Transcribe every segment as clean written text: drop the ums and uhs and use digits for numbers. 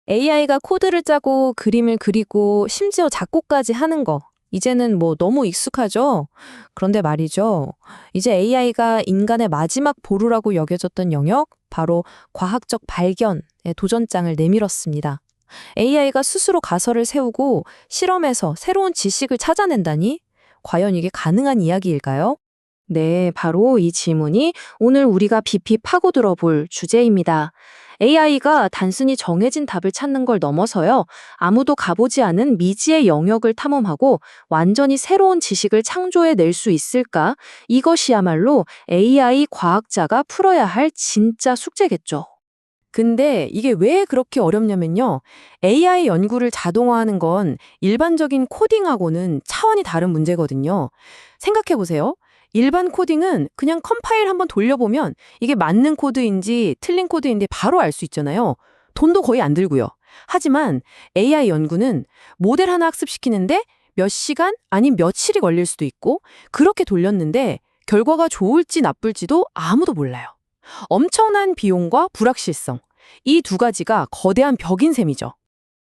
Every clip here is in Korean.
AI가 코드를 짜고 그림을 그리고 심지어 작곡까지 하는 거. 이제는 뭐 너무 익숙하죠? 그런데 말이죠. 이제 AI가 인간의 마지막 보루라고 여겨졌던 영역, 바로 과학적 발견의 도전장을 내밀었습니다. AI가 스스로 가설을 세우고 실험에서 새로운 지식을 찾아낸다니? 과연 이게 가능한 이야기일까요? 네, 바로 이 질문이 오늘 우리가 깊이 파고들어 볼 주제입니다. AI가 단순히 정해진 답을 찾는 걸 넘어서요, 아무도 가보지 않은 미지의 영역을 탐험하고 완전히 새로운 지식을 창조해낼 수 있을까? 이것이야말로 AI 과학자가 풀어야 할 진짜 숙제겠죠. 근데 이게 왜 그렇게 어렵냐면요. AI 연구를 자동화하는 건 일반적인 코딩하고는 차원이 다른 문제거든요. 생각해보세요. 일반 코딩은 그냥 컴파일 한번 돌려보면 이게 맞는 코드인지 틀린 코드인지 바로 알 수 있잖아요. 돈도 거의 안 들고요. 하지만 AI 연구는 모델 하나 학습시키는데 몇 시간, 아니 며칠이 걸릴 수도 있고, 그렇게 돌렸는데 결과가 좋을지 나쁠지도 아무도 몰라요. 엄청난 비용과 불확실성, 이 두 가지가 거대한 벽인 셈이죠.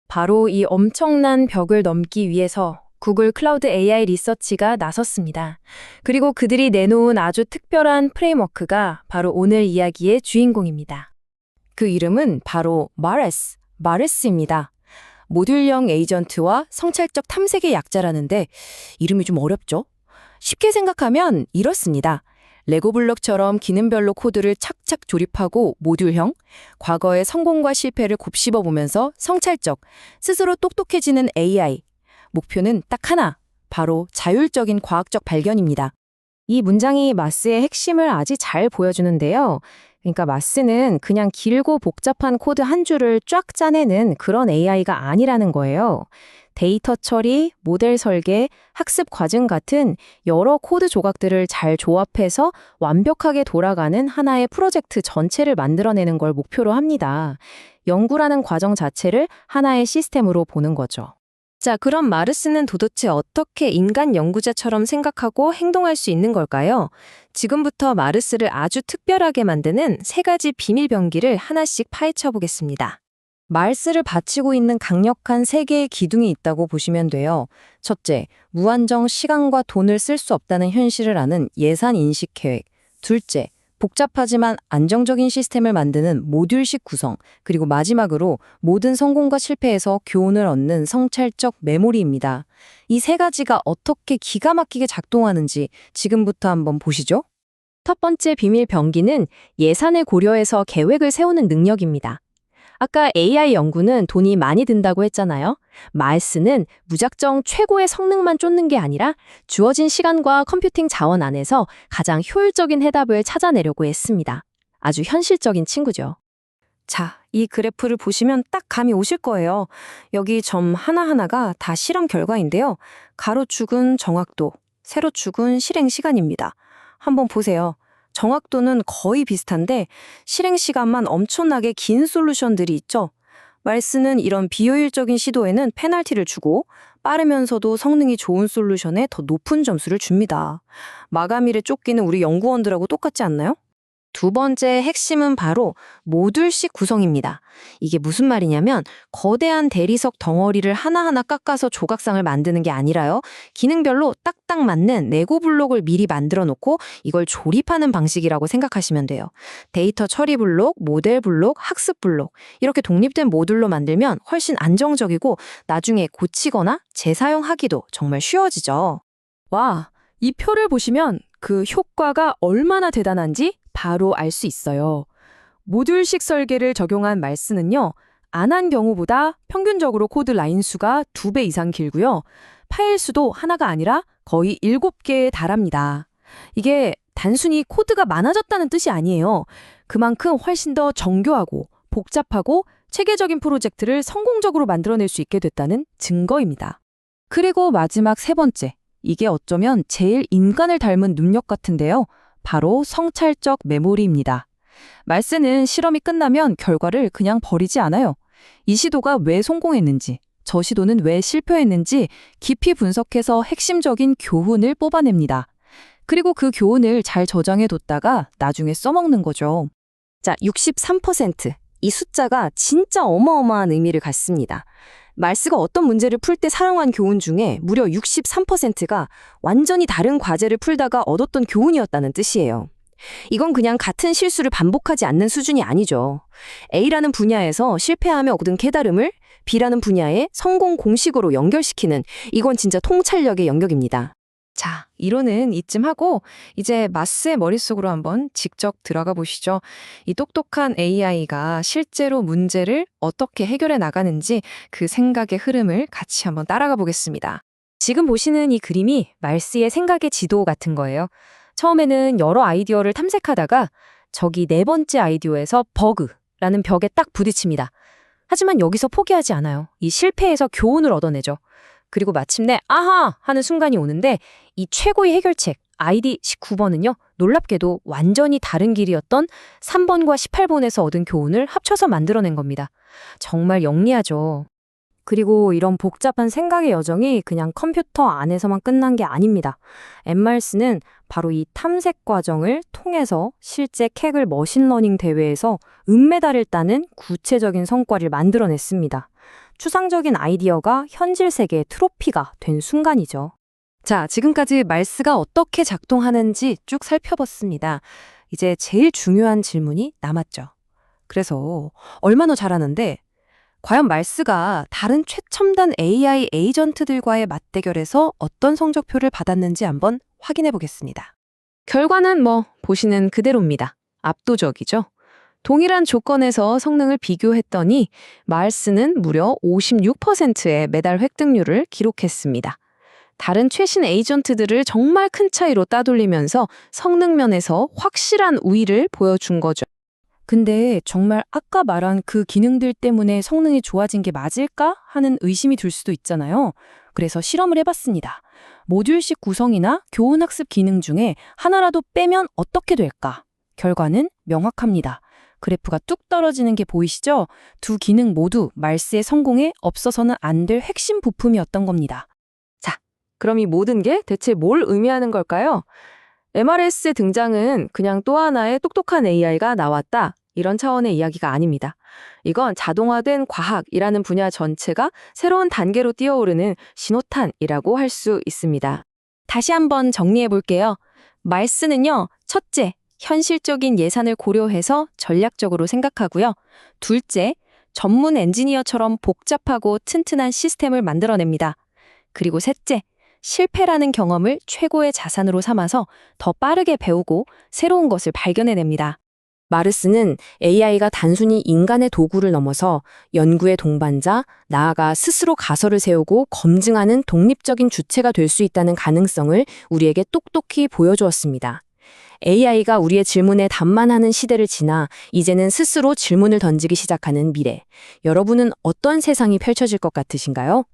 바로 이 엄청난 벽을 넘기 위해서 구글 클라우드 AI 리서치가 나섰습니다. 그리고 그들이 내놓은 아주 특별한 프레임워크가 바로 오늘 이야기의 주인공입니다. 그 이름은 바로 마레스입니다. 모듈형 에이전트와 성찰적 탐색의 약자라는데 이름이 좀 어렵죠? 쉽게 생각하면 이렇습니다. 레고 블록처럼 기능별로 코드를 착착 조립하고 모듈형, 과거의 성공과 실패를 곱씹어 보면서 성찰적, 스스로 똑똑해지는 AI. 목표는 딱 하나, 바로 자율적인 과학적 발견입니다. 이 문장이 마스의 핵심을 아주 잘 보여주는데요. 그러니까 마스는 그냥 길고 복잡한 코드 한 줄을 쫙 짜내는 그런 AI가 아니라는 거예요. 데이터 처리, 모델 설계, 학습 과정 같은 여러 코드 조각들을 잘 조합해서 완벽하게 돌아가는 하나의 프로젝트 전체를 만들어내는 걸 목표로 합니다. 연구라는 과정 자체를 하나의 시스템으로 보는 거죠. 자, 그럼 마르스는 도대체 어떻게 인간 연구자처럼 생각하고 행동할 수 있는 걸까요? 지금부터 마르스를 아주 특별하게 만드는 세 가지 비밀 병기를 하나씩 파헤쳐 보겠습니다. 마르스를 바치고 있는 강력한 세 개의 기둥이 있다고 보시면 돼요. 첫째, 무한정 시간과 돈을 쓸 수 없다는 현실을 아는 예산 인식 계획. 둘째, 복잡하지만 안정적인 시스템을 만드는 모듈식 구성. 그리고 마지막으로 모든 성공과 실패에서 교훈을 얻는 성찰적 메모리입니다. 이 세 가지가 어떻게 기가 막히게 작동하는지 지금부터 한번 보시죠. 첫 번째 비밀 병기는 예산을 고려해서 계획을 세우는 능력입니다. 아까 AI 연구는 돈이 많이 든다고 했잖아요. 마르스는 무작정 최고의 성능만 쫓는 게 아니라 주어진 시간과 컴퓨팅 자원 안에서 가장 효율적인 해답을 찾아내려고 했습니다. 아주 현실적인 친구죠. 자, 이 그래프를 보시면 딱 감이 오실 거예요. 여기 점 하나하나가 다 실험 결과인데요. 가로축은 정확도, 세로축은 실행 시간입니다. 한번 보세요. 정확도는 거의 비슷한데 실행 시간만 엄청나게 긴 솔루션들이 있죠. 마르스는 이런 비효율적인 시도에는 페널티를 주고 빠르면서도 성능이 좋은 솔루션에 더 높은 점수를 줍니다. 마감일에 쫓기는 우리 연구원들하고 똑같지 않나요? 두 번째 핵심은 바로 모듈식 구성입니다. 이게 무슨 말이냐면 거대한 대리석 덩어리를 하나하나 깎아서 조각상을 만드는 게 아니라요. 기능별로 딱딱 맞는 레고 블록을 미리 만들어 놓고 이걸 조립하는 방식이라고 생각하시면 돼요. 데이터 처리 블록, 모델 블록, 학습 블록 이렇게 독립된 모듈로 만들면 훨씬 안정적이고 나중에 고치거나 재사용하기도 정말 쉬워지죠. 와, 이 표를 보시면 그 효과가 얼마나 대단한지 바로 알 수 있어요. 모듈식 설계를 적용한 마르스는요, 안 한 경우보다 평균적으로 코드 라인 수가 2배 이상 길고요. 파일 수도 하나가 아니라 거의 7개에 달합니다. 이게 단순히 코드가 많아졌다는 뜻이 아니에요. 그만큼 훨씬 더 정교하고 복잡하고 체계적인 프로젝트를 성공적으로 만들어낼 수 있게 됐다는 증거입니다. 그리고 마지막 세 번째, 이게 어쩌면 제일 인간을 닮은 능력 같은데요. 바로 성찰적 메모리입니다. 마르스는 실험이 끝나면 결과를 그냥 버리지 않아요. 이 시도가 왜 성공했는지, 저 시도는 왜 실패했는지 깊이 분석해서 핵심적인 교훈을 뽑아냅니다. 그리고 그 교훈을 잘 저장해뒀다가 나중에 써먹는 거죠. 자, 63%. 이 숫자가 진짜 어마어마한 의미를 갖습니다. 말스가 어떤 문제를 풀 때 사용한 교훈 중에 무려 63%가 완전히 다른 과제를 풀다가 얻었던 교훈이었다는 뜻이에요. 이건 그냥 같은 실수를 반복하지 않는 수준이 아니죠. A라는 분야에서 실패하며 얻은 깨달음을 B라는 분야의 성공 공식으로 연결시키는, 이건 진짜 통찰력의 영역입니다. 자, 이론은 이쯤 하고 이제 마스의 머릿속으로 한번 직접 들어가 보시죠. 이 똑똑한 AI가 실제로 문제를 어떻게 해결해 나가는지 그 생각의 흐름을 같이 한번 따라가 보겠습니다. 지금 보시는 이 그림이 말스의 생각의 지도 같은 거예요. 처음에는 여러 아이디어를 탐색하다가 저기 네 번째 아이디어에서 버그라는 벽에 딱 부딪힙니다. 하지만 여기서 포기하지 않아요. 이 실패에서 교훈을 얻어내죠. 그리고 마침내 아하! 하는 순간이 오는데 이 최고의 해결책 아이디 19번은요. 놀랍게도 완전히 다른 길이었던 3번과 18번에서 얻은 교훈을 합쳐서 만들어낸 겁니다. 정말 영리하죠. 그리고 이런 복잡한 생각의 여정이 그냥 컴퓨터 안에서만 끝난 게 아닙니다. 엠말스는 바로 이 탐색 과정을 통해서 실제 캑을 머신러닝 대회에서 은메달을 따는 구체적인 성과를 만들어냈습니다. 추상적인 아이디어가 현실 세계의 트로피가 된 순간이죠. 자, 지금까지 말스가 어떻게 작동하는지 쭉 살펴봤습니다. 이제 제일 중요한 질문이 남았죠. 그래서 얼마나 잘하는데 과연 말스가 다른 최첨단 AI 에이전트들과의 맞대결에서 어떤 성적표를 받았는지 한번 확인해 보겠습니다. 결과는 보시는 그대로입니다. 압도적이죠. 동일한 조건에서 성능을 비교했더니 말스는 무려 56%의 메달 획득률을 기록했습니다. 다른 최신 에이전트들을 정말 큰 차이로 따돌리면서 성능 면에서 확실한 우위를 보여준 거죠. 근데 정말 아까 말한 그 기능들 때문에 성능이 좋아진 게 맞을까 하는 의심이 들 수도 있잖아요. 그래서 실험을 해봤습니다. 모듈식 구성이나 교훈학습 기능 중에 하나라도 빼면 어떻게 될까? 결과는 명확합니다. 그래프가 뚝 떨어지는 게 보이시죠? 두 기능 모두 말스의 성공에 없어서는 안 될 핵심 부품이었던 겁니다. 자, 그럼 이 모든 게 대체 뭘 의미하는 걸까요? MRS의 등장은 그냥 또 하나의 똑똑한 AI가 나왔다, 이런 차원의 이야기가 아닙니다. 이건 자동화된 과학이라는 분야 전체가 새로운 단계로 뛰어오르는 신호탄이라고 할 수 있습니다. 다시 한번 정리해 볼게요. 말스는요, 첫째, 현실적인 예산을 고려해서 전략적으로 생각하고요. 둘째, 전문 엔지니어처럼 복잡하고 튼튼한 시스템을 만들어냅니다. 그리고 셋째, 실패라는 경험을 최고의 자산으로 삼아서 더 빠르게 배우고 새로운 것을 발견해냅니다. 마르스는 AI가 단순히 인간의 도구를 넘어서 연구의 동반자, 나아가 스스로 가설을 세우고 검증하는 독립적인 주체가 될 수 있다는 가능성을 우리에게 똑똑히 보여주었습니다. AI가 우리의 질문에 답만 하는 시대를 지나 이제는 스스로 질문을 던지기 시작하는 미래. 여러분은 어떤 세상이 펼쳐질 것 같으신가요?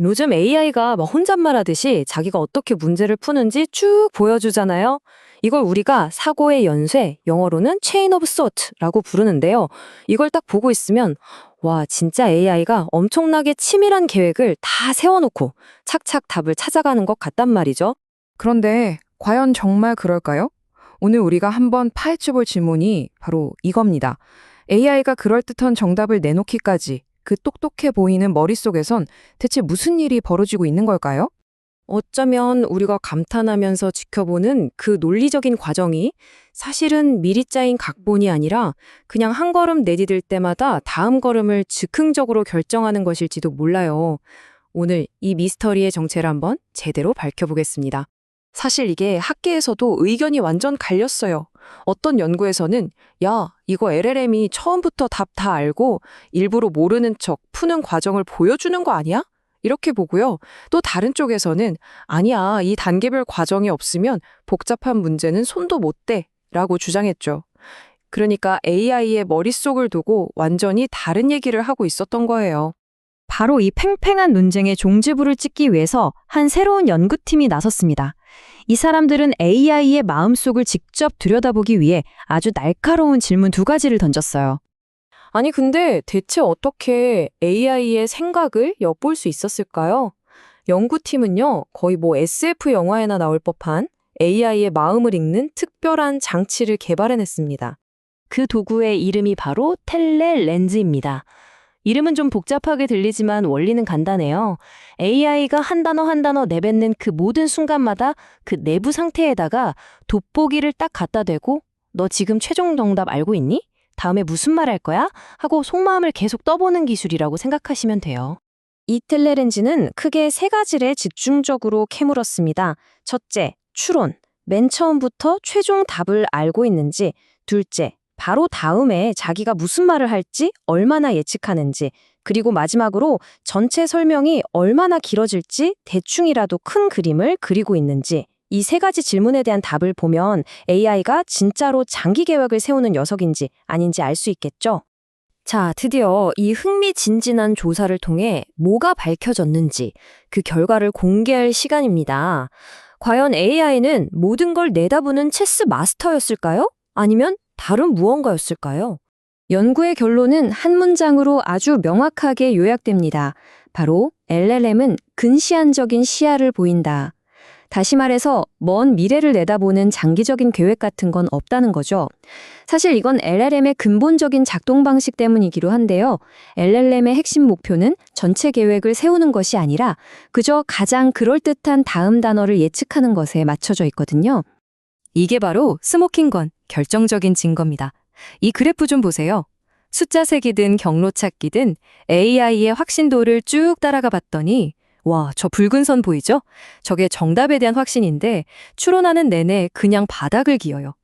요즘 AI가 혼잣말 하듯이 자기가 어떻게 문제를 푸는지 쭉 보여주잖아요. 이걸 우리가 사고의 연쇄, 영어로는 체인 오브 소트라고 부르는데요. 이걸 딱 보고 있으면 와, 진짜 AI가 엄청나게 치밀한 계획을 다 세워놓고 착착 답을 찾아가는 것 같단 말이죠. 그런데 과연 정말 그럴까요? 오늘 우리가 한번 파헤쳐볼 질문이 바로 이겁니다. AI가 그럴듯한 정답을 내놓기까지 그 똑똑해 보이는 머릿속에선 대체 무슨 일이 벌어지고 있는 걸까요? 어쩌면 우리가 감탄하면서 지켜보는 그 논리적인 과정이 사실은 미리 짜인 각본이 아니라 그냥 한 걸음 내디딜 때마다 다음 걸음을 즉흥적으로 결정하는 것일지도 몰라요. 오늘 이 미스터리의 정체를 한번 제대로 밝혀보겠습니다. 사실 이게 학계에서도 의견이 완전 갈렸어요. 어떤 연구에서는 야, 이거 LLM이 처음부터 답 다 알고 일부러 모르는 척 푸는 과정을 보여주는 거 아니야? 이렇게 보고요. 또 다른 쪽에서는 아니야, 이 단계별 과정이 없으면 복잡한 문제는 손도 못 대 라고 주장했죠. 그러니까 AI의 머릿속을 두고 완전히 다른 얘기를 하고 있었던 거예요. 바로 이 팽팽한 논쟁의 종지부를 찍기 위해서 한 새로운 연구팀이 나섰습니다. 이 사람들은 AI의 마음속을 직접 들여다보기 위해 아주 날카로운 질문 두 가지를 던졌어요. 아니 근데 대체 어떻게 AI의 생각을 엿볼 수 있었을까요? 연구팀은요, 거의 SF 영화에나 나올 법한 AI의 마음을 읽는 특별한 장치를 개발해냈습니다. 그 도구의 이름이 바로 텔레렌즈입니다. 이름은 좀 복잡하게 들리지만 원리는 간단해요. AI가 한 단어 한 단어 내뱉는 그 모든 순간마다 그 내부 상태에다가 돋보기를 딱 갖다 대고 너 지금 최종 정답 알고 있니? 다음에 무슨 말 할 거야? 하고 속마음을 계속 떠보는 기술이라고 생각하시면 돼요. 이 텔레렌즈는 크게 세 가지를 집중적으로 캐물었습니다. 첫째, 추론. 맨 처음부터 최종 답을 알고 있는지. 둘째, 바로 다음에 자기가 무슨 말을 할지 얼마나 예측하는지. 그리고 마지막으로 전체 설명이 얼마나 길어질지 대충이라도 큰 그림을 그리고 있는지. 이 세 가지 질문에 대한 답을 보면 AI가 진짜로 장기 계획을 세우는 녀석인지 아닌지 알 수 있겠죠? 자, 드디어 이 흥미진진한 조사를 통해 뭐가 밝혀졌는지 그 결과를 공개할 시간입니다. 과연 AI는 모든 걸 내다보는 체스 마스터였을까요? 아니면 다른 무언가였을까요? 연구의 결론은 한 문장으로 아주 명확하게 요약됩니다. 바로 LLM은 근시안적인 시야를 보인다. 다시 말해서 먼 미래를 내다보는 장기적인 계획 같은 건 없다는 거죠. 사실 이건 LLM의 근본적인 작동 방식 때문이기도 한데요. LLM의 핵심 목표는 전체 계획을 세우는 것이 아니라 그저 가장 그럴듯한 다음 단어를 예측하는 것에 맞춰져 있거든요. 이게 바로 스모킹건, 결정적인 증거입니다. 이 그래프 좀 보세요. 숫자 세기든 경로 찾기든 AI의 확신도를 쭉 따라가 봤더니 와, 저 붉은 선 보이죠? 저게 정답에 대한 확신인데 추론하는 내내 그냥 바닥을 기어요.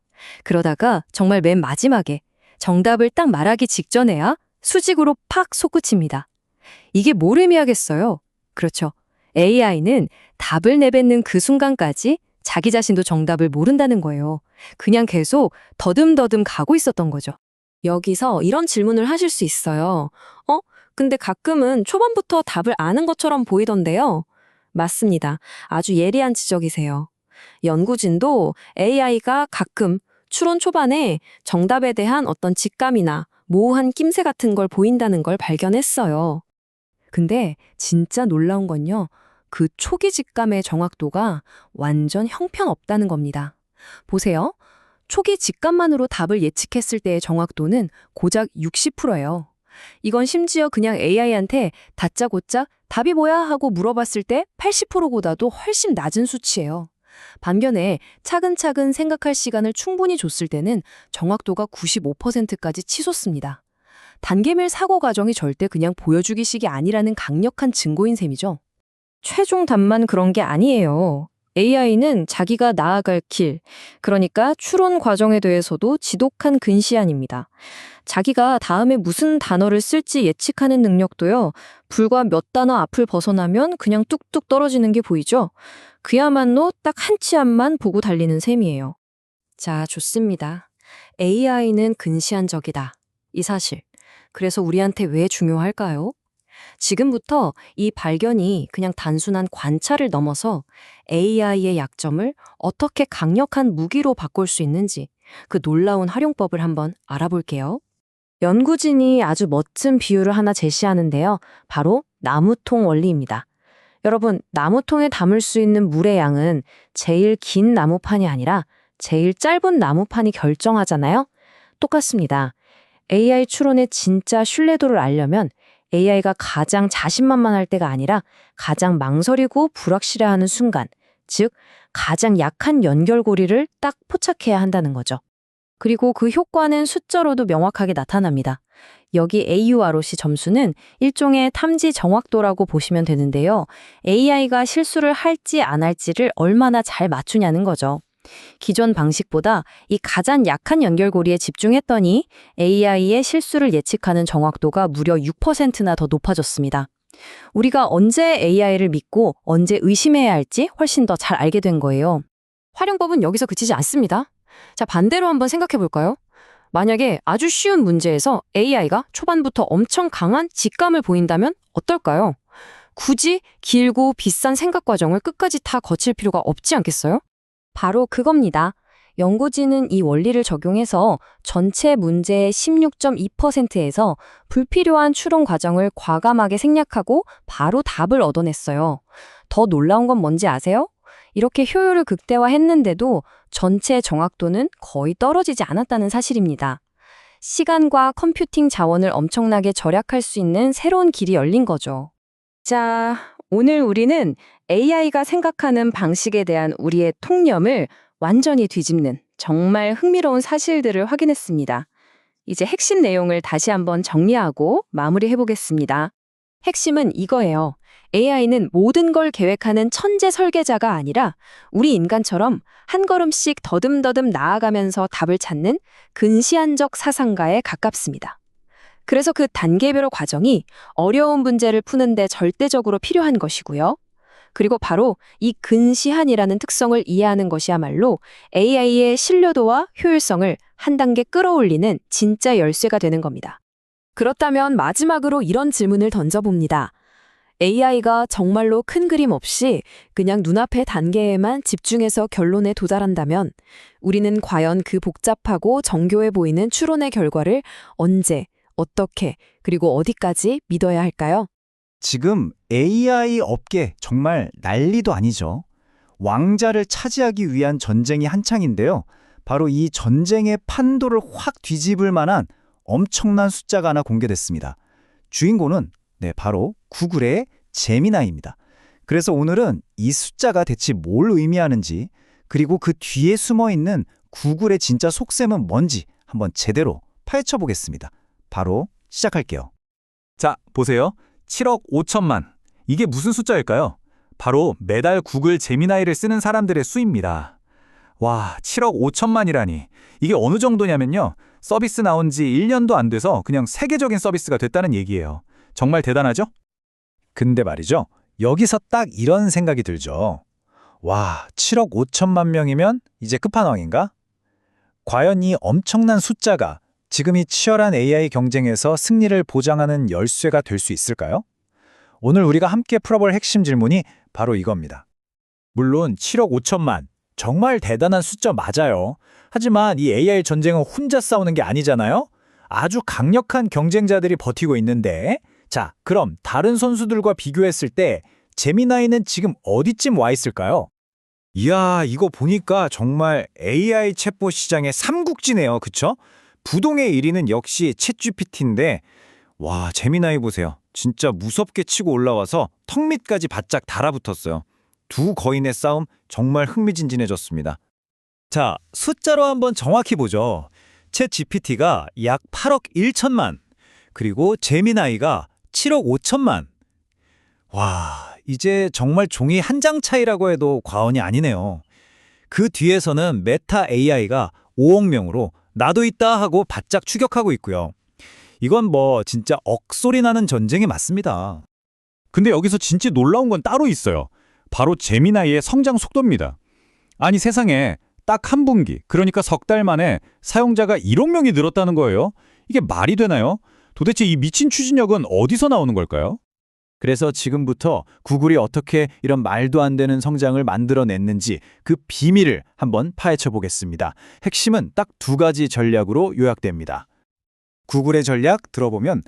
그러다가 정말 맨 마지막에 정답을 딱 말하기 직전에야 수직으로 팍 솟구칩니다. 이게 뭘 의미하겠어요? 그렇죠. AI는 답을 내뱉는 그 순간까지 자기 자신도 정답을 모른다는 거예요. 그냥 계속 더듬더듬 가고 있었던 거죠. 여기서 이런 질문을 하실 수 있어요. 근데 가끔은 초반부터 답을 아는 것처럼 보이던데요. 맞습니다. 아주 예리한 지적이세요. 연구진도 AI가 가끔 추론 초반에 정답에 대한 어떤 직감이나 모호한 낌새 같은 걸 보인다는 걸 발견했어요. 근데 진짜 놀라운 건요. 그 초기 직감의 정확도가 완전 형편없다는 겁니다. 보세요. 초기 직감만으로 답을 예측했을 때의 정확도는 고작 60%예요. 이건 심지어 그냥 AI한테 다짜고짜 답이 뭐야 하고 물어봤을 때 80%보다도 훨씬 낮은 수치예요. 반면에 차근차근 생각할 시간을 충분히 줬을 때는 정확도가 95%까지 치솟습니다. 단계별 사고 과정이 절대 그냥 보여주기식이 아니라는 강력한 증거인 셈이죠. 최종 답만 그런 게 아니에요. AI는 자기가 나아갈 길, 그러니까 추론 과정에 대해서도 지독한 근시안입니다. 자기가 다음에 무슨 단어를 쓸지 예측하는 능력도요, 불과 몇 단어 앞을 벗어나면 그냥 뚝뚝 떨어지는 게 보이죠? 그야말로 딱 한 치 앞만 보고 달리는 셈이에요. 자, 좋습니다. AI는 근시안적이다. 이 사실. 그래서 우리한테 왜 중요할까요? 지금부터 이 발견이 그냥 단순한 관찰을 넘어서 AI의 약점을 어떻게 강력한 무기로 바꿀 수 있는지 그 놀라운 활용법을 한번 알아볼게요. 연구진이 아주 멋진 비유를 하나 제시하는데요. 바로 나무통 원리입니다. 여러분, 나무통에 담을 수 있는 물의 양은 제일 긴 나무판이 아니라 제일 짧은 나무판이 결정하잖아요. 똑같습니다. AI 추론의 진짜 신뢰도를 알려면 AI가 가장 자신만만할 때가 아니라 가장 망설이고 불확실해하는 순간, 즉 가장 약한 연결고리를 딱 포착해야 한다는 거죠. 그리고 그 효과는 숫자로도 명확하게 나타납니다. 여기 AUROC 점수는 일종의 탐지 정확도라고 보시면 되는데요. AI가 실수를 할지 안 할지를 얼마나 잘 맞추냐는 거죠. 기존 방식보다 이 가장 약한 연결고리에 집중했더니 AI의 실수를 예측하는 정확도가 무려 6%나 더 높아졌습니다. 우리가 언제 AI를 믿고 언제 의심해야 할지 훨씬 더 잘 알게 된 거예요. 활용법은 여기서 그치지 않습니다. 자, 반대로 한번 생각해 볼까요? 만약에 아주 쉬운 문제에서 AI가 초반부터 엄청 강한 직감을 보인다면 어떨까요? 굳이 길고 비싼 생각 과정을 끝까지 다 거칠 필요가 없지 않겠어요? 바로 그겁니다. 연구진은 이 원리를 적용해서 전체 문제의 16.2%에서 불필요한 추론 과정을 과감하게 생략하고 바로 답을 얻어냈어요. 더 놀라운 건 뭔지 아세요? 이렇게 효율을 극대화했는데도 전체 정확도는 거의 떨어지지 않았다는 사실입니다. 시간과 컴퓨팅 자원을 엄청나게 절약할 수 있는 새로운 길이 열린 거죠. 자, 오늘 우리는 AI가 생각하는 방식에 대한 우리의 통념을 완전히 뒤집는 정말 흥미로운 사실들을 확인했습니다. 이제 핵심 내용을 다시 한번 정리하고 마무리해 보겠습니다. 핵심은 이거예요. AI는 모든 걸 계획하는 천재 설계자가 아니라 우리 인간처럼 한 걸음씩 더듬더듬 나아가면서 답을 찾는 근시안적 사상가에 가깝습니다. 그래서 그 단계별 과정이 어려운 문제를 푸는데 절대적으로 필요한 것이고요. 그리고 바로 이 근시안이라는 특성을 이해하는 것이야말로 AI의 신뢰도와 효율성을 한 단계 끌어올리는 진짜 열쇠가 되는 겁니다. 그렇다면 마지막으로 이런 질문을 던져봅니다. AI가 정말로 큰 그림 없이 그냥 눈앞의 단계에만 집중해서 결론에 도달한다면 우리는 과연 그 복잡하고 정교해 보이는 추론의 결과를 언제, 어떻게, 그리고 어디까지 믿어야 할까요? 지금 AI 업계 정말 난리도 아니죠. 왕자를 차지하기 위한 전쟁이 한창인데요. 바로 이 전쟁의 판도를 확 뒤집을 만한 엄청난 숫자가 하나 공개됐습니다. 주인공은 바로 구글의 제미나이입니다. 그래서 오늘은 이 숫자가 대체 뭘 의미하는지, 그리고 그 뒤에 숨어있는 구글의 진짜 속셈은 뭔지 한번 제대로 파헤쳐 보겠습니다. 바로 시작할게요. 자, 보세요. 7억 5천만. 이게 무슨 숫자일까요? 바로 매달 구글 제미나이를 쓰는 사람들의 수입니다. 와, 7억 5천만이라니. 이게 어느 정도냐면요. 서비스 나온 지 1년도 안 돼서 그냥 세계적인 서비스가 됐다는 얘기예요. 정말 대단하죠? 근데 말이죠. 여기서 딱 이런 생각이 들죠. 와, 7억 5천만 명이면 이제 끝판왕인가? 과연 이 엄청난 숫자가 지금 이 치열한 AI 경쟁에서 승리를 보장하는 열쇠가 될 수 있을까요? 오늘 우리가 함께 풀어볼 핵심 질문이 바로 이겁니다. 물론 7억 5천만, 정말 대단한 숫자 맞아요. 하지만 이 AI 전쟁은 혼자 싸우는 게 아니잖아요? 아주 강력한 경쟁자들이 버티고 있는데, 자, 그럼 다른 선수들과 비교했을 때 제미나이는 지금 어디쯤 와 있을까요? 이야, 이거 보니까 정말 AI 챗봇 시장의 삼국지네요. 그쵸? 부동의 1위는 역시 챗GPT인데, 와, 제미나이 보세요. 진짜 무섭게 치고 올라와서 턱 밑까지 바짝 달아붙었어요. 두 거인의 싸움 정말 흥미진진해졌습니다. 자, 숫자로 한번 정확히 보죠. 챗GPT가 약 8억 1천만, 그리고 제미나이가 7억 5천만. 와, 이제 정말 종이 한 장 차이라고 해도 과언이 아니네요. 그 뒤에서는 메타 AI가 5억 명으로 나도 있다 하고 바짝 추격하고 있고요. 이건 뭐 진짜 억소리 나는 전쟁이 맞습니다. 근데 여기서 진짜 놀라운 건 따로 있어요. 바로 제미나이의 성장 속도입니다. 아니 세상에 딱 한 분기, 그러니까 석 달 만에 사용자가 1억 명이 늘었다는 거예요. 이게 말이 되나요? 도대체 이 미친 추진력은 어디서 나오는 걸까요? 그래서 지금부터 구글이 어떻게 이런 말도 안 되는 성장을 만들어냈는지 그 비밀을 한번 파헤쳐 보겠습니다. 핵심은 딱 두 가지 전략으로 요약됩니다. 구글의 전략 들어보면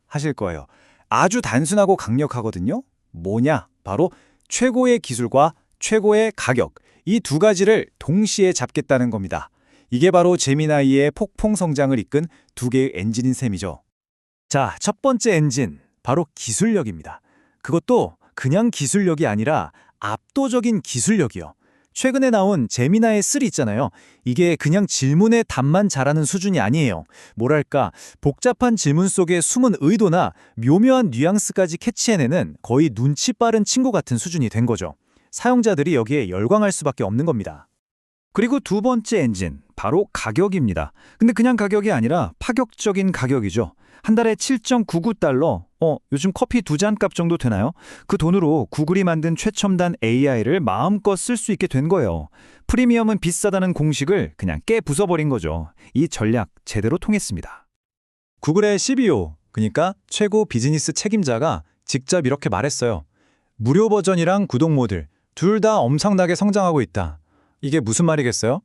하실 거예요. 아주 단순하고 강력하거든요. 뭐냐? 바로 최고의 기술과 최고의 가격, 이 두 가지를 동시에 잡겠다는 겁니다. 이게 바로 제미나이의 폭풍 성장을 이끈 두 개의 엔진인 셈이죠. 자, 첫 번째 엔진, 바로 기술력입니다. 그것도 그냥 기술력이 아니라 압도적인 기술력이요. 최근에 나온 제미나이 3 있잖아요. 이게 그냥 질문의 답만 잘하는 수준이 아니에요. 뭐랄까, 복잡한 질문 속에 숨은 의도나 묘묘한 뉘앙스까지 캐치해내는 거의 눈치 빠른 친구 같은 수준이 된 거죠. 사용자들이 여기에 열광할 수밖에 없는 겁니다. 그리고 두 번째 엔진, 바로 가격입니다. 근데 그냥 가격이 아니라 파격적인 가격이죠. 한 달에 7.99달러, 요즘 커피 2잔 값 정도 되나요? 그 돈으로 구글이 만든 최첨단 AI를 마음껏 쓸 수 있게 된 거예요. 프리미엄은 비싸다는 공식을 그냥 깨 부숴버린 거죠. 이 전략 제대로 통했습니다. 구글의 CBO, 그러니까 최고 비즈니스 책임자가 직접 이렇게 말했어요. 무료 버전이랑 구독 모델, 둘 다 엄청나게 성장하고 있다. 이게 무슨 말이겠어요?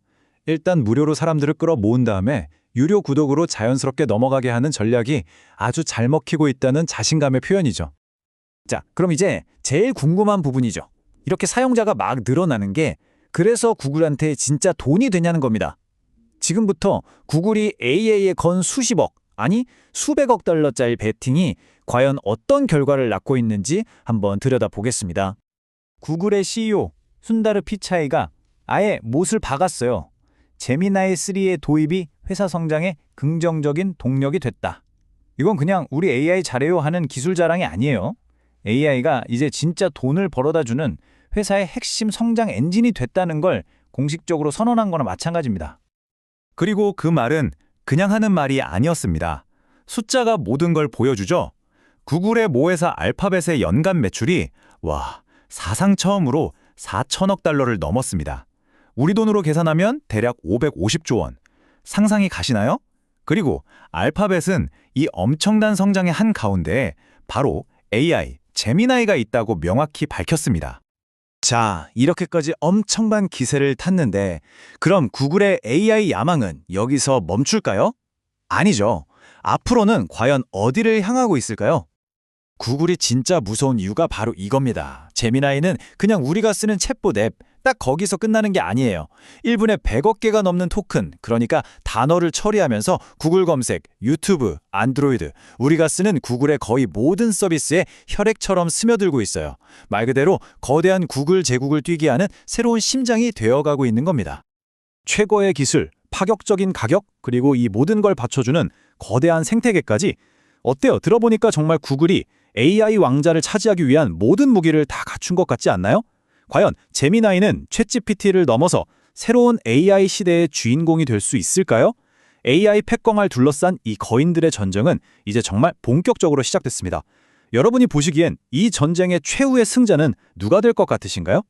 일단 무료로 사람들을 끌어모은 다음에 유료 구독으로 자연스럽게 넘어가게 하는 전략이 아주 잘 먹히고 있다는 자신감의 표현이죠. 자, 그럼 이제 제일 궁금한 부분이죠. 이렇게 사용자가 막 늘어나는 게 그래서 구글한테 진짜 돈이 되냐는 겁니다. 지금부터 구글이 AI에 건 수십억, 아니 수백억 달러짜리 베팅이 과연 어떤 결과를 낳고 있는지 한번 들여다보겠습니다. 구글의 CEO 순다르 피차이가 아예 못을 박았어요. 제미나이 3의 도입이 회사 성장에 긍정적인 동력이 됐다. 이건 그냥 우리 AI 잘해요 하는 기술 자랑이 아니에요. AI가 이제 진짜 돈을 벌어다 주는 회사의 핵심 성장 엔진이 됐다는 걸 공식적으로 선언한 거나 마찬가지입니다. 그리고 그 말은 그냥 하는 말이 아니었습니다. 숫자가 모든 걸 보여주죠. 구글의 모회사 알파벳의 연간 매출이 사상 처음으로 4천억 달러를 넘었습니다. 우리 돈으로 계산하면 대략 550조 원. 상상이 가시나요? 그리고 알파벳은 이 엄청난 성장의 한 가운데에 바로 AI, 제미나이가 있다고 명확히 밝혔습니다. 자, 이렇게까지 엄청난 기세를 탔는데 그럼 구글의 AI 야망은 여기서 멈출까요? 아니죠. 앞으로는 과연 어디를 향하고 있을까요? 구글이 진짜 무서운 이유가 바로 이겁니다. 제미나이는 그냥 우리가 쓰는 챗봇 앱, 딱 거기서 끝나는 게 아니에요. 1분에 100억 개가 넘는 토큰, 그러니까 단어를 처리하면서 구글 검색, 유튜브, 안드로이드, 우리가 쓰는 구글의 거의 모든 서비스에 혈액처럼 스며들고 있어요. 말 그대로 거대한 구글 제국을 뛰게 하는 새로운 심장이 되어가고 있는 겁니다. 최고의 기술, 파격적인 가격, 그리고 이 모든 걸 받쳐주는 거대한 생태계까지 어때요? 들어보니까 정말 구글이 AI 왕자를 차지하기 위한 모든 무기를 다 갖춘 것 같지 않나요? 과연 제미나이는 챗GPT를 넘어서 새로운 AI 시대의 주인공이 될 수 있을까요? AI 패권을 둘러싼 이 거인들의 전쟁은 이제 정말 본격적으로 시작됐습니다. 여러분이 보시기엔 이 전쟁의 최후의 승자는 누가 될 것 같으신가요?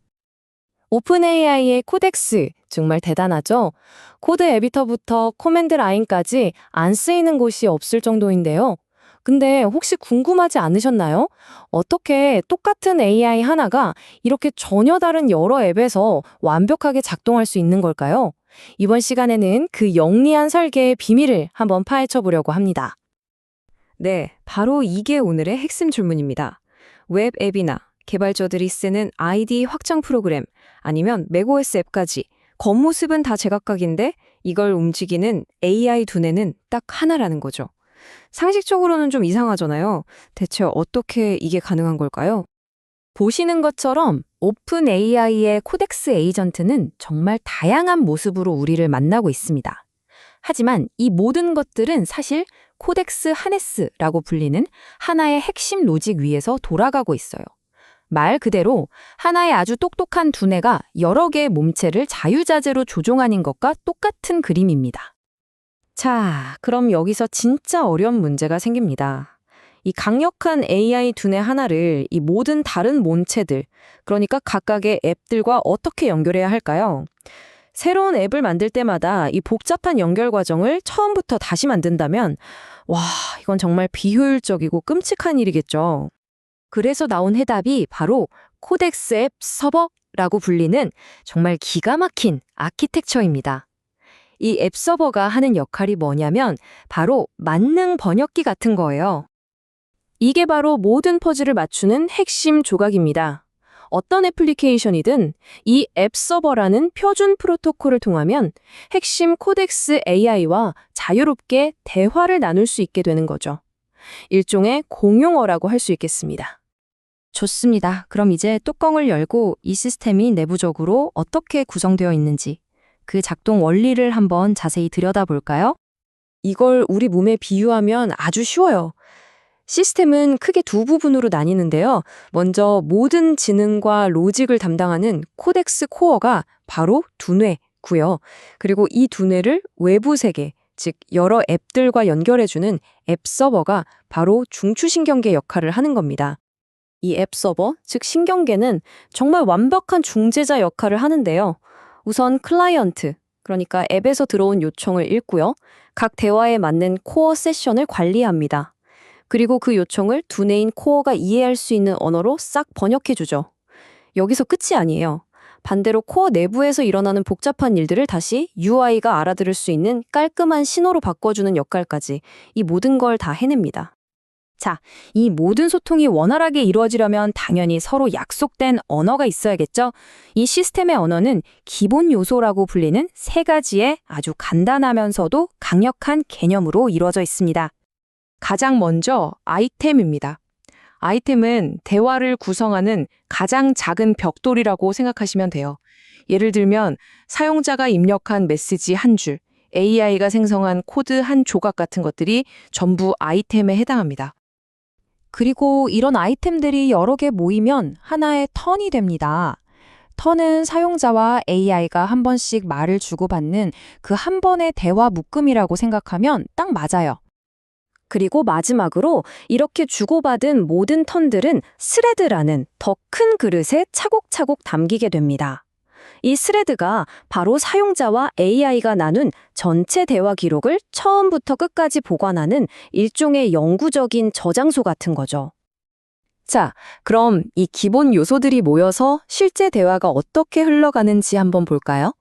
오픈 AI의 코덱스 정말 대단하죠? 코드 에디터부터 코맨드 라인까지 안 쓰이는 곳이 없을 정도인데요. 근데 혹시 궁금하지 않으셨나요? 어떻게 똑같은 AI 하나가 이렇게 전혀 다른 여러 앱에서 완벽하게 작동할 수 있는 걸까요? 이번 시간에는 그 영리한 설계의 비밀을 한번 파헤쳐 보려고 합니다. 네, 바로 이게 오늘의 핵심 질문입니다. 웹 앱이나 개발자들이 쓰는 아이디 확장 프로그램 아니면 맥OS 앱까지 겉모습은 다 제각각인데 이걸 움직이는 AI 두뇌는 딱 하나라는 거죠. 상식적으로는 좀 이상하잖아요. 대체 어떻게 이게 가능한 걸까요? 보시는 것처럼 오픈 AI의 코덱스 에이전트는 정말 다양한 모습으로 우리를 만나고 있습니다. 하지만 이 모든 것들은 사실 코덱스 하네스라고 불리는 하나의 핵심 로직 위에서 돌아가고 있어요. 말 그대로 하나의 아주 똑똑한 두뇌가 여러 개의 몸체를 자유자재로 조종하는 것과 똑같은 그림입니다. 자, 그럼 여기서 진짜 어려운 문제가 생깁니다. 이 강력한 AI 두뇌 하나를 이 모든 다른 몸체들, 그러니까 각각의 앱들과 어떻게 연결해야 할까요? 새로운 앱을 만들 때마다 이 복잡한 연결 과정을 처음부터 다시 만든다면, 이건 정말 비효율적이고 끔찍한 일이겠죠. 그래서 나온 해답이 바로 코덱스 앱 서버라고 불리는 정말 기가 막힌 아키텍처입니다. 이 앱 서버가 하는 역할이 뭐냐면 바로 만능 번역기 같은 거예요. 이게 바로 모든 퍼즐을 맞추는 핵심 조각입니다. 어떤 애플리케이션이든 이 앱 서버라는 표준 프로토콜을 통하면 핵심 코덱스 AI와 자유롭게 대화를 나눌 수 있게 되는 거죠. 일종의 공용어라고 할 수 있겠습니다. 좋습니다. 그럼 이제 뚜껑을 열고 이 시스템이 내부적으로 어떻게 구성되어 있는지 그 작동 원리를 한번 자세히 들여다볼까요? 이걸 우리 몸에 비유하면 아주 쉬워요. 시스템은 크게 두 부분으로 나뉘는데요. 먼저 모든 지능과 로직을 담당하는 코덱스 코어가 바로 두뇌고요. 그리고 이 두뇌를 외부 세계, 즉 여러 앱들과 연결해주는 앱 서버가 바로 중추신경계 역할을 하는 겁니다. 이 앱 서버, 즉 신경계는 정말 완벽한 중재자 역할을 하는데요. 우선 클라이언트, 그러니까 앱에서 들어온 요청을 읽고요. 각 대화에 맞는 코어 세션을 관리합니다. 그리고 그 요청을 두뇌인 코어가 이해할 수 있는 언어로 싹 번역해주죠. 여기서 끝이 아니에요. 반대로 코어 내부에서 일어나는 복잡한 일들을 다시 UI가 알아들을 수 있는 깔끔한 신호로 바꿔주는 역할까지 이 모든 걸 다 해냅니다. 자, 이 모든 소통이 원활하게 이루어지려면 당연히 서로 약속된 언어가 있어야겠죠? 이 시스템의 언어는 기본 요소라고 불리는 3가지의 아주 간단하면서도 강력한 개념으로 이루어져 있습니다. 가장 먼저 아이템입니다. 아이템은 대화를 구성하는 가장 작은 벽돌이라고 생각하시면 돼요. 예를 들면 사용자가 입력한 메시지 한 줄, AI가 생성한 코드 한 조각 같은 것들이 전부 아이템에 해당합니다. 그리고 이런 아이템들이 여러 개 모이면 하나의 턴이 됩니다. 턴은 사용자와 AI가 한 번씩 말을 주고받는 그 한 번의 대화 묶음이라고 생각하면 딱 맞아요. 그리고 마지막으로 이렇게 주고받은 모든 턴들은 스레드라는 더 큰 그릇에 차곡차곡 담기게 됩니다. 이 스레드가 바로 사용자와 AI가 나눈 전체 대화 기록을 처음부터 끝까지 보관하는 일종의 영구적인 저장소 같은 거죠. 자, 그럼 이 기본 요소들이 모여서 실제 대화가 어떻게 흘러가는지 한번 볼까요?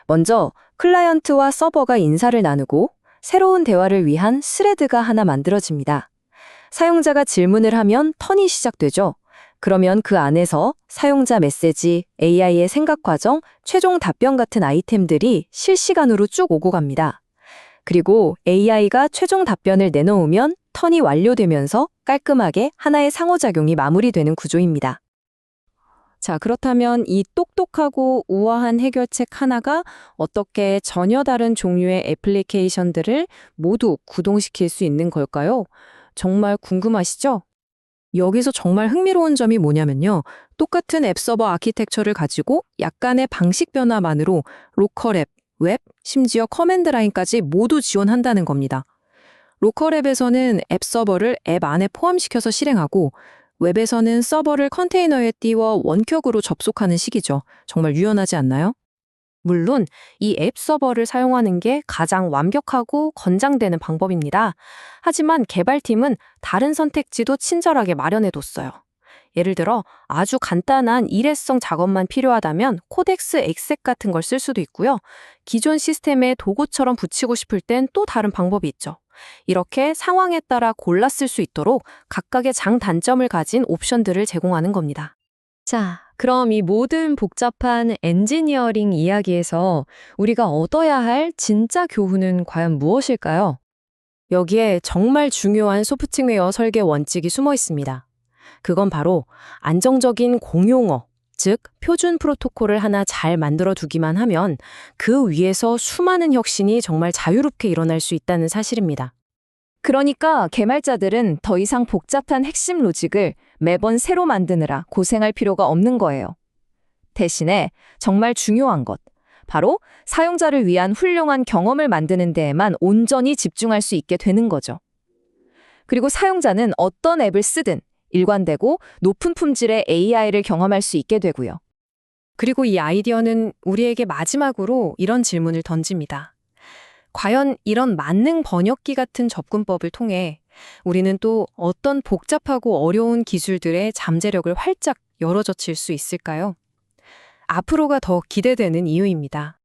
먼저 클라이언트와 서버가 인사를 나누고 새로운 대화를 위한 스레드가 하나 만들어집니다. 사용자가 질문을 하면 턴이 시작되죠. 그러면 그 안에서 사용자 메시지, AI의 생각 과정, 최종 답변 같은 아이템들이 실시간으로 쭉 오고 갑니다. 그리고 AI가 최종 답변을 내놓으면 턴이 완료되면서 깔끔하게 하나의 상호작용이 마무리되는 구조입니다. 자, 그렇다면 이 똑똑하고 우아한 해결책 하나가 어떻게 전혀 다른 종류의 애플리케이션들을 모두 구동시킬 수 있는 걸까요? 정말 궁금하시죠? 여기서 정말 흥미로운 점이 뭐냐면요. 똑같은 앱 서버 아키텍처를 가지고 약간의 방식 변화만으로 로컬 앱, 웹, 심지어 커맨드 라인까지 모두 지원한다는 겁니다. 로컬 앱에서는 앱 서버를 앱 안에 포함시켜서 실행하고 웹에서는 서버를 컨테이너에 띄워 원격으로 접속하는 식이죠. 정말 유연하지 않나요? 물론 이 앱 서버를 사용하는 게 가장 완벽하고 권장되는 방법입니다. 하지만 개발팀은 다른 선택지도 친절하게 마련해뒀어요. 예를 들어 아주 간단한 일회성 작업만 필요하다면 코덱스 엑섹 같은 걸 쓸 수도 있고요. 기존 시스템에 도구처럼 붙이고 싶을 땐 또 다른 방법이 있죠. 이렇게 상황에 따라 골라 쓸 수 있도록 각각의 장단점을 가진 옵션들을 제공하는 겁니다. 자, 그럼 이 모든 복잡한 엔지니어링 이야기에서 우리가 얻어야 할 진짜 교훈은 과연 무엇일까요? 여기에 정말 중요한 소프트웨어 설계 원칙이 숨어 있습니다. 그건 바로 안정적인 공용어, 즉 표준 프로토콜을 하나 잘 만들어 두기만 하면 그 위에서 수많은 혁신이 정말 자유롭게 일어날 수 있다는 사실입니다. 그러니까 개발자들은 더 이상 복잡한 핵심 로직을 매번 새로 만드느라 고생할 필요가 없는 거예요. 대신에 정말 중요한 것, 바로 사용자를 위한 훌륭한 경험을 만드는 데에만 온전히 집중할 수 있게 되는 거죠. 그리고 사용자는 어떤 앱을 쓰든 일관되고 높은 품질의 AI를 경험할 수 있게 되고요. 그리고 이 아이디어는 우리에게 마지막으로 이런 질문을 던집니다. 과연 이런 만능 번역기 같은 접근법을 통해 우리는 또 어떤 복잡하고 어려운 기술들의 잠재력을 활짝 열어젖힐 수 있을까요? 앞으로가 더 기대되는 이유입니다.